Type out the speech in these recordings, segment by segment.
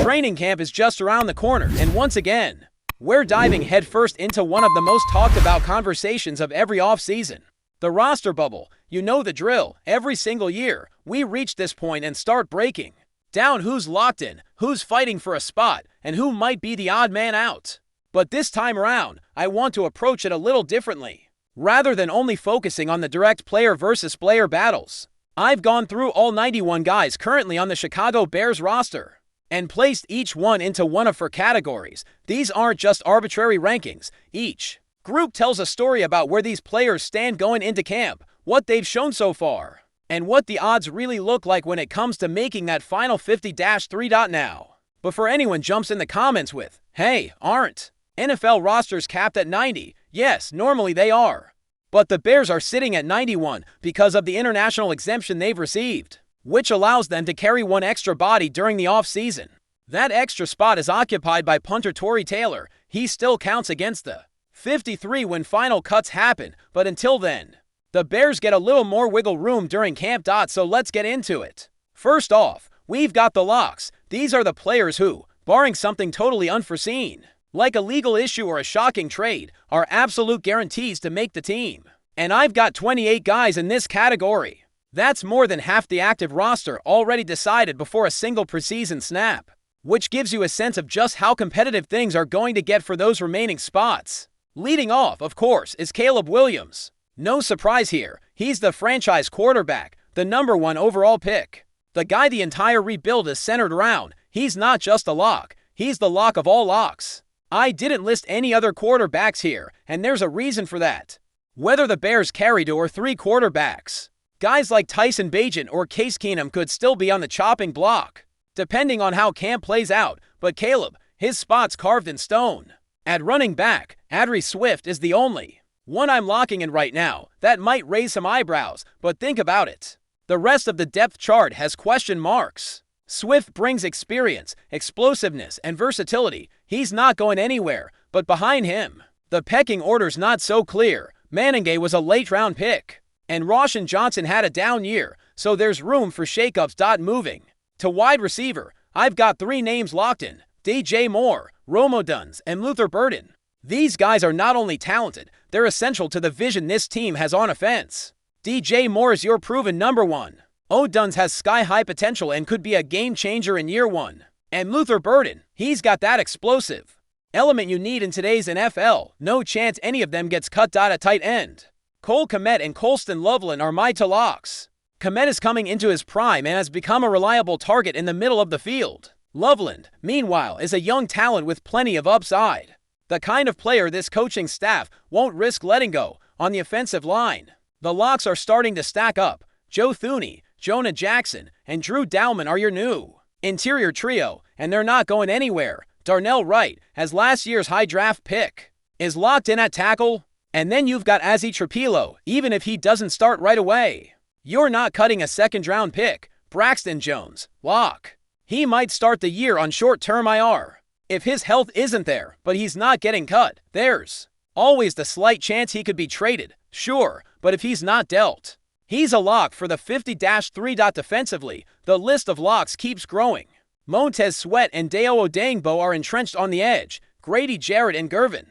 Training camp is just around the corner, and once again, we're diving headfirst into one of the most talked about conversations of every offseason. The roster bubble. You know the drill. Every single year, we reach this point and start breaking down who's locked in, who's fighting for a spot, and who might be the odd man out. But this time around, I want to approach it a little differently. Rather than only focusing on the direct player versus player battles, I've gone through all 91 guys currently on the Chicago Bears roster and placed each one into one of 4 categories. These aren't just arbitrary rankings. Each group tells a story about where these players stand going into camp, what they've shown so far, and what the odds really look like when it comes to making that final 50-3. Now, before anyone jumps in the comments with, "Hey, aren't NFL rosters capped at 90? Yes, normally they are. But the Bears are sitting at 91 because of the international exemption they've received, which allows them to carry one extra body during the offseason. That extra spot is occupied by punter Tory Taylor. He still counts against the 53 when final cuts happen, but until then, the Bears get a little more wiggle room during camp. So let's get into it. First off, we've got the locks. These are the players who, barring something totally unforeseen, like a legal issue or a shocking trade, are absolute guarantees to make the team. And I've got 28 guys in this category. That's more than half the active roster already decided before a single preseason snap, which gives you a sense of just how competitive things are going to get for those remaining spots. Leading off, of course, is Caleb Williams. No surprise here, he's the franchise quarterback, the #1 overall pick. The guy the entire rebuild is centered around. He's not just a lock, he's the lock of all locks. I didn't list any other quarterbacks here, and there's a reason for that. Whether the Bears carry 2 or 3 quarterbacks, guys like Tyson Bagent or Case Keenum could still be on the chopping block, depending on how camp plays out, but Caleb, his spot's carved in stone. At running back, Adree Swift is the only one I'm locking in right now. That might raise some eyebrows, but think about it. The rest of the depth chart has question marks. Swift brings experience, explosiveness, and versatility. He's not going anywhere, but behind him, the pecking order's not so clear. Maningay was a late-round pick, and Roshan Johnson had a down year, so there's room for shakeups. Moving to wide receiver, I've got 3 names locked in: DJ Moore, Rome Odunze, and Luther Burden. These guys are not only talented, they're essential to the vision this team has on offense. DJ Moore is your proven #1. Odunze has sky-high potential and could be a game-changer in year 1. And Luther Burden, he's got that explosive element you need in today's NFL. No chance any of them gets cut. At tight end, Cole Kmet and Colston Loveland are my 2 locks. Kmet is coming into his prime and has become a reliable target in the middle of the field. Loveland, meanwhile, is a young talent with plenty of upside. The kind of player this coaching staff won't risk letting go. On the offensive line, the locks are starting to stack up. Joe Thuney, Jonah Jackson, and Drew Dalman are your new interior trio, and they're not going anywhere. Darnell Wright, as last year's high draft pick, is locked in at tackle. And then you've got Azzi Trapilo. Even if he doesn't start right away, you're not cutting a second-round pick. Braxton Jones, lock. He might start the year on short-term IR if his health isn't there, but he's not getting cut. There's always the slight chance he could be traded, sure, but if he's not dealt, he's a lock for the 50-3. Defensively, the list of locks keeps growing. Montez Sweat and Deo Odeyingbo are entrenched on the edge. Grady Jarrett and Gervin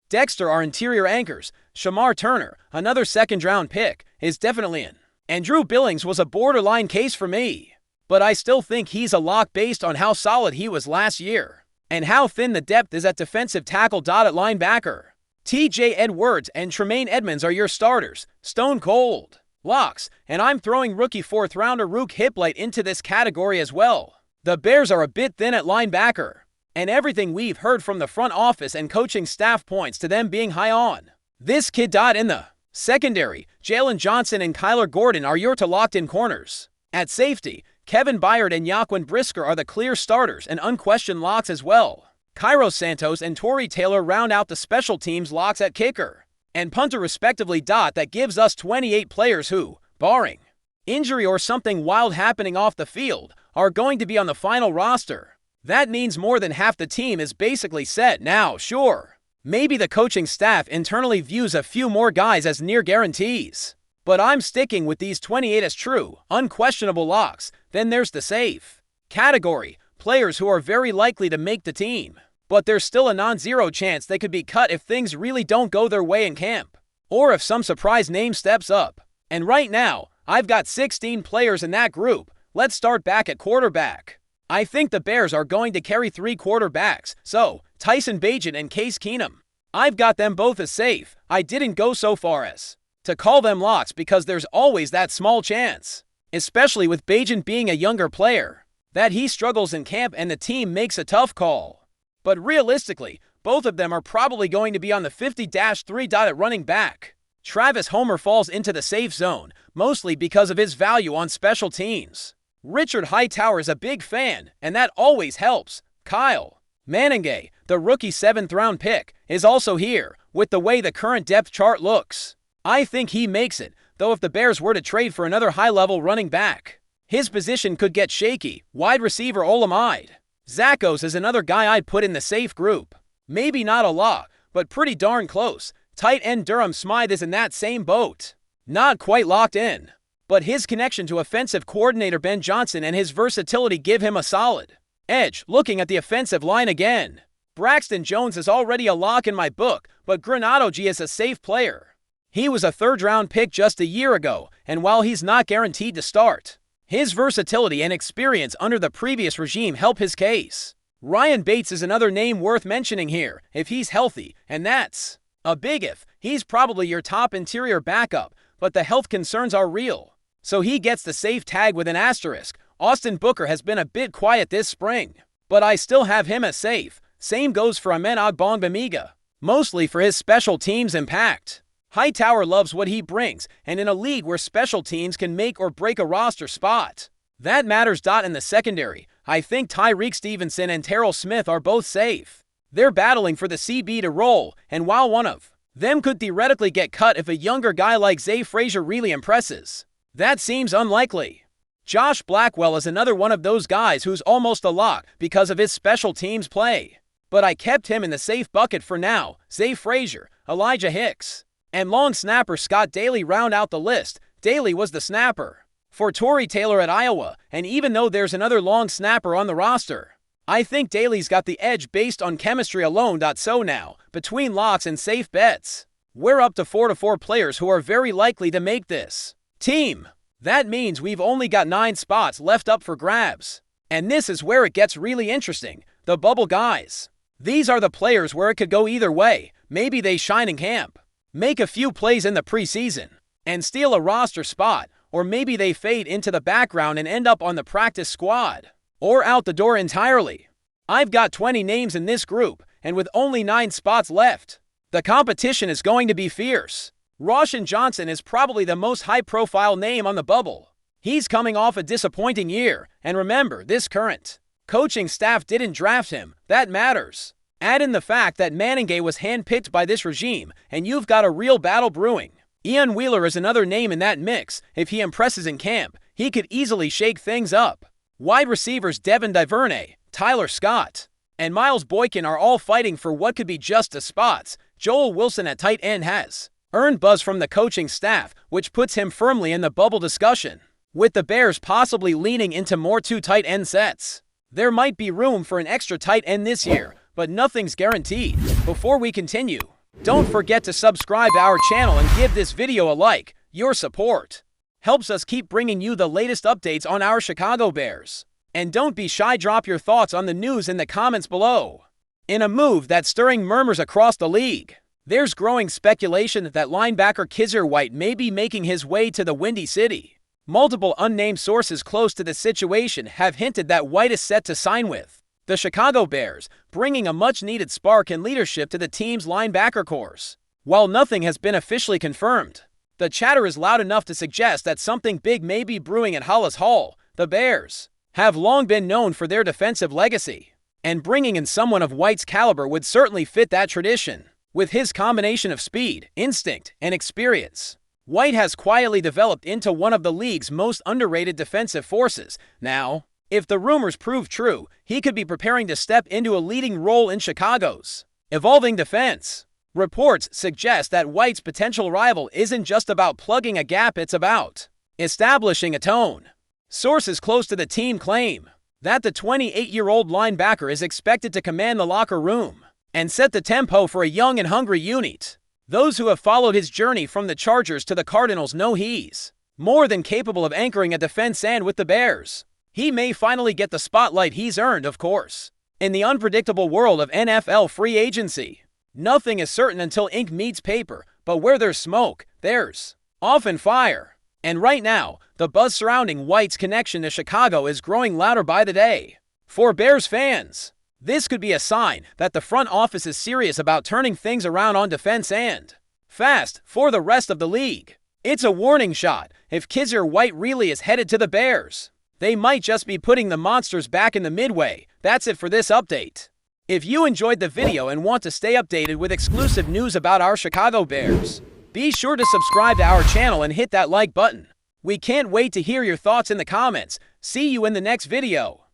Dexter are interior anchors. Shamar Turner, another second-round pick, is definitely in. And Drew Billings was a borderline case for me, but I still think he's a lock based on how solid he was last year and how thin the depth is at defensive tackle. At linebacker, TJ Edwards and Tremaine Edmonds are your starters. Stone cold locks, and I'm throwing rookie 4th-rounder Rook Hiplight into this category as well. The Bears are a bit thin at linebacker, and everything we've heard from the front office and coaching staff points to them being high on this kid. In the secondary, Jalen Johnson and Kyler Gordon are your 2 locked-in corners. At safety, Kevin Byard and Yaquin Brisker are the clear starters and unquestioned locks as well. Cairo Santos and Tory Taylor round out the special teams locks at kicker and punter respectively. That gives us 28 players who, barring injury or something wild happening off the field, are going to be on the final roster. That means more than half the team is basically set. Now, sure, maybe the coaching staff internally views a few more guys as near guarantees, but I'm sticking with these 28 as true, unquestionable locks. Then there's the safe category, players who are very likely to make the team, but there's still a non-zero chance they could be cut if things really don't go their way in camp, or if some surprise name steps up. And right now, I've got 16 players in that group. Let's start back at quarterback. I think the Bears are going to carry 3 quarterbacks, so Tyson Bagent and Case Keenum. I've got them both as safe. I didn't go so far as to call them locks because there's always that small chance, especially with Bagent being a younger player, that he struggles in camp and the team makes a tough call. But realistically, both of them are probably going to be on the 50-3 at running back. Travis Homer falls into the safe zone, mostly because of his value on special teams. Richard Hightower is a big fan, and that always helps. Kyle Manningham, the rookie 7th-round pick, is also here, with the way the current depth chart looks. I think he makes it, though if the Bears were to trade for another high-level running back, his position could get shaky. Wide receiver Olamide Zakos is another guy I'd put in the safe group. Maybe not a lock, but pretty darn close. Tight end Durham Smythe is in that same boat. Not quite locked in, but his connection to offensive coordinator Ben Johnson and his versatility give him a solid edge. Looking at the offensive line again, Braxton Jones is already a lock in my book, but Granado G is a safe player. He was a 3rd-round pick just a year ago, and while he's not guaranteed to start, his versatility and experience under the previous regime help his case. Ryan Bates is another name worth mentioning here, if he's healthy, and that's a big if. He's probably your top interior backup, but the health concerns are real, so he gets the safe tag with an asterisk. Austin Booker has been a bit quiet this spring, but I still have him as safe. Same goes for Amen Ogbongbemiga, mostly for his special teams impact. Hightower loves what he brings, and in a league where special teams can make or break a roster spot, that matters. In the secondary, I think Tyreek Stevenson and Terrell Smith are both safe. They're battling for the CB to roll, and while one of them could theoretically get cut if a younger guy like Zay Frazier really impresses, that seems unlikely. Josh Blackwell is another one of those guys who's almost a lock because of his special teams play, but I kept him in the safe bucket for now. Zay Frazier, Elijah Hicks, and long snapper Scott Daly round out the list. Daly was the snapper for Tory Taylor at Iowa, and even though there's another long snapper on the roster, I think Daly's got the edge based on chemistry alone. So now, between locks and safe bets, we're up to 4 players who are very likely to make this team. That means we've only got 9 spots left up for grabs. And this is where it gets really interesting. The bubble guys. These are the players where it could go either way. Maybe they shine in camp, make a few plays in the preseason, and steal a roster spot, or maybe they fade into the background and end up on the practice squad, or out the door entirely. I've got 20 names in this group, and with only 9 spots left, the competition is going to be fierce. Roshan Johnson is probably the most high-profile name on the bubble. He's coming off a disappointing year, and remember, this current coaching staff didn't draft him. That matters. Add in the fact that Manningham was handpicked by this regime, and you've got a real battle brewing. Ian Wheeler is another name in that mix. If he impresses in camp, he could easily shake things up. Wide receivers Devin Duvernay, Tyler Scott, and Miles Boykin are all fighting for what could be just a spots. Joel Wilson at tight end has earned buzz from the coaching staff, which puts him firmly in the bubble discussion. With the Bears possibly leaning into more 2 tight end sets, there might be room for an extra tight end this year, but nothing's guaranteed. Before we continue, don't forget to subscribe to our channel and give this video a like. Your support helps us keep bringing you the latest updates on our Chicago Bears. And don't be shy, drop your thoughts on the news in the comments below. In a move that's stirring murmurs across the league, there's growing speculation that linebacker Kyzir White may be making his way to the Windy City. Multiple unnamed sources close to the situation have hinted that White is set to sign with the Chicago Bears, bringing a much-needed spark and leadership to the team's linebacker corps. While nothing has been officially confirmed, the chatter is loud enough to suggest that something big may be brewing at Hollis Hall. The Bears have long been known for their defensive legacy, and bringing in someone of White's caliber would certainly fit that tradition. With his combination of speed, instinct, and experience, White has quietly developed into one of the league's most underrated defensive forces. Now, if the rumors prove true, he could be preparing to step into a leading role in Chicago's evolving defense. Reports suggest that White's potential rival isn't just about plugging a gap, it's about establishing a tone. Sources close to the team claim that the 28-year-old linebacker is expected to command the locker room and set the tempo for a young and hungry unit. Those who have followed his journey from the Chargers to the Cardinals know he's more than capable of anchoring a defense end with the Bears. He may finally get the spotlight he's earned, of course. In the unpredictable world of NFL free agency, nothing is certain until ink meets paper, but where there's smoke, there's often fire. And right now, the buzz surrounding White's connection to Chicago is growing louder by the day. For Bears fans, this could be a sign that the front office is serious about turning things around on defense and fast for the rest of the league. It's a warning shot if Kyzir White really is headed to the Bears. They might just be putting the monsters back in the Midway. That's it for this update. If you enjoyed the video and want to stay updated with exclusive news about our Chicago Bears, be sure to subscribe to our channel and hit that like button. We can't wait to hear your thoughts in the comments. See you in the next video.